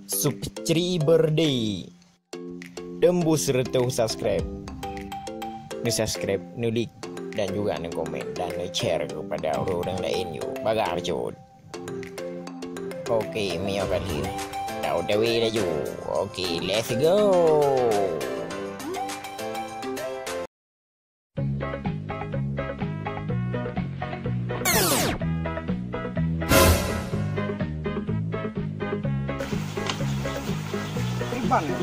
subscriber day. Tembus retuh subscribe. Nge-subscribe, nulik dan juga nge-komen dan nge-share kepada orang-orang lain yuk. Bagar cud. Oke, Mio kali. Dah udah dah yuk. Oke, let's go.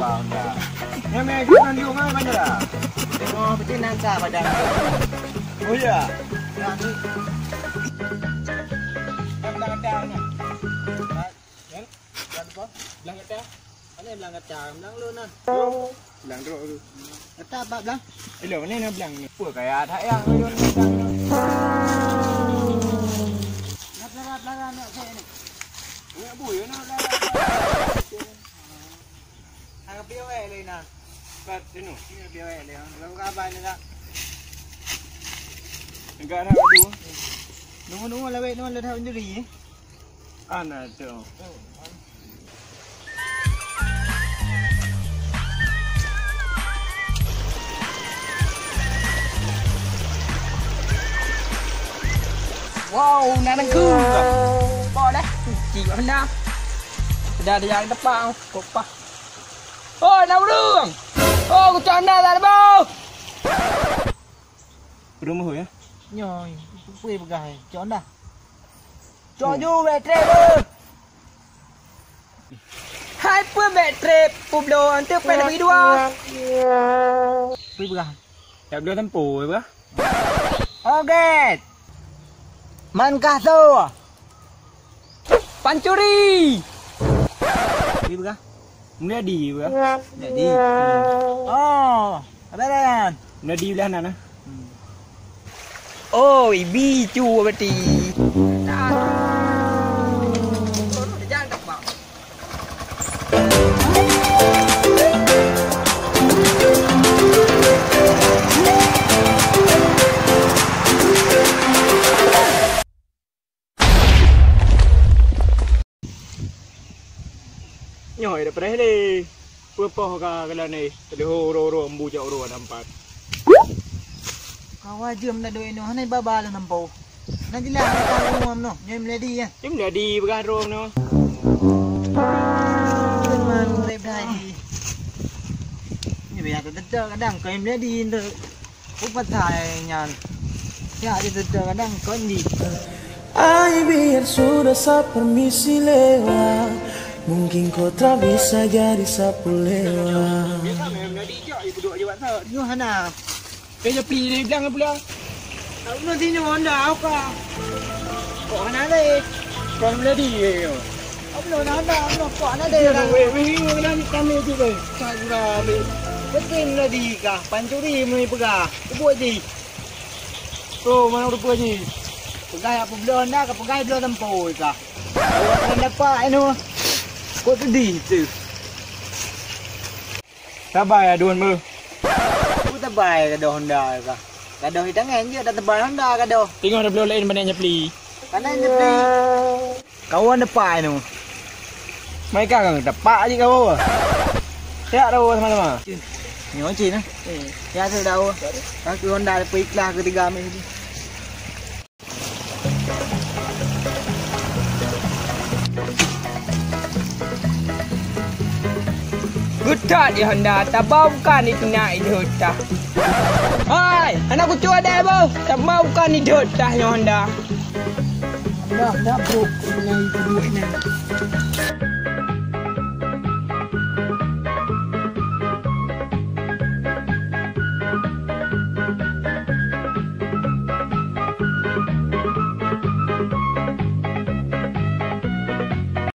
Bang dah. Yang meja nanti orang mana dah? Oh, betul nangka padang. Oh ya. Yang ni. Yang belang kacang ni. Yang apa? Belang kacang. Mana belang kacang? Belang lu nan. Belang teruk tu. Kata apa belang? Hello, mana nak belang ni? Apa kayak tak yang tu belang tu. Nak belang nak saya ni. Nak buih nak belang. Ang piyo eh Lena. Kat sini. Ang piyo eh Lena. Lang kaban na. Enggak nak adu. Nungo laway naman ladhaw injury. Ana tu. Wow, nanang ku. Boleh. Chị bạn nào. Dah ada yang depan. Kopah. Ôi, nào đường. Ô, con chọn nào là bao. Rumah ya? Nyoy, puy bagay. Chọn dah. Cho vô về trep ơi. Hai pưa về trep. Bụp đồ ăn tiếc về đi đua. Puy bagay. Tak boleh tempuh apa? Okay. Man kaso. Pancuri. Puy bagay. Mula di apa? Jadi. Oh, ada kan? Mula di belah mana? Ôi, bi chua berarti. Jangan depan. Nhoi dah pernah ni. Pupah ka kalau ni. Tadi ro embu jauh ro nampak. Kau wajib nak doa ini. Hanai baba lah nampu. Nanti lah kita rumah no. Nyoy meladi ya. Dia mula di belah ro no. Teman mulai berhari. Ni biar terdedah kadang kau meladi tu. Upat thai nyan. Ya dia terdedah kadang kau ni. Ay, biar sudah saya permisi lewat. Mungkin kau tak bisa jadi sapu lewat. Biasa mula di je ibu duduk je waktu. Nyoy hana. Kaya pi ni bilang pula. Aku nanti nyoy dah aku. Kau hana deh. Kau mula di je. Aku belum ada. Aku kau hana deh. Weh, kena kami tu weh. Cara weh. Betul meladi kah? Pancuri mulai pegah. Buat di. Oh, mana rupa je. Pegai apa belum dah? Kau pegai belum tempoh kah? Awak dapat ini. Kau sedih tu. Sabar ya duan mu. Aku terbaik kado Honda kah? Kado hitam kan je dah terbaik Honda kado. Tengok ada belum lain banyak peli. Karena je beli. Kawan depan tu. Mereka kan tepak je kau. Siap dah sama-sama. Ni macam ni. Ya tu dah. Aku Honda pergi kelas ketiga ni. Gutat di Honda. Tak bukan itu nak hidup dah. Hai, anak kucu ada apa? Tak bukan hidup dah Honda. Dah bro. Mulai kedua ni.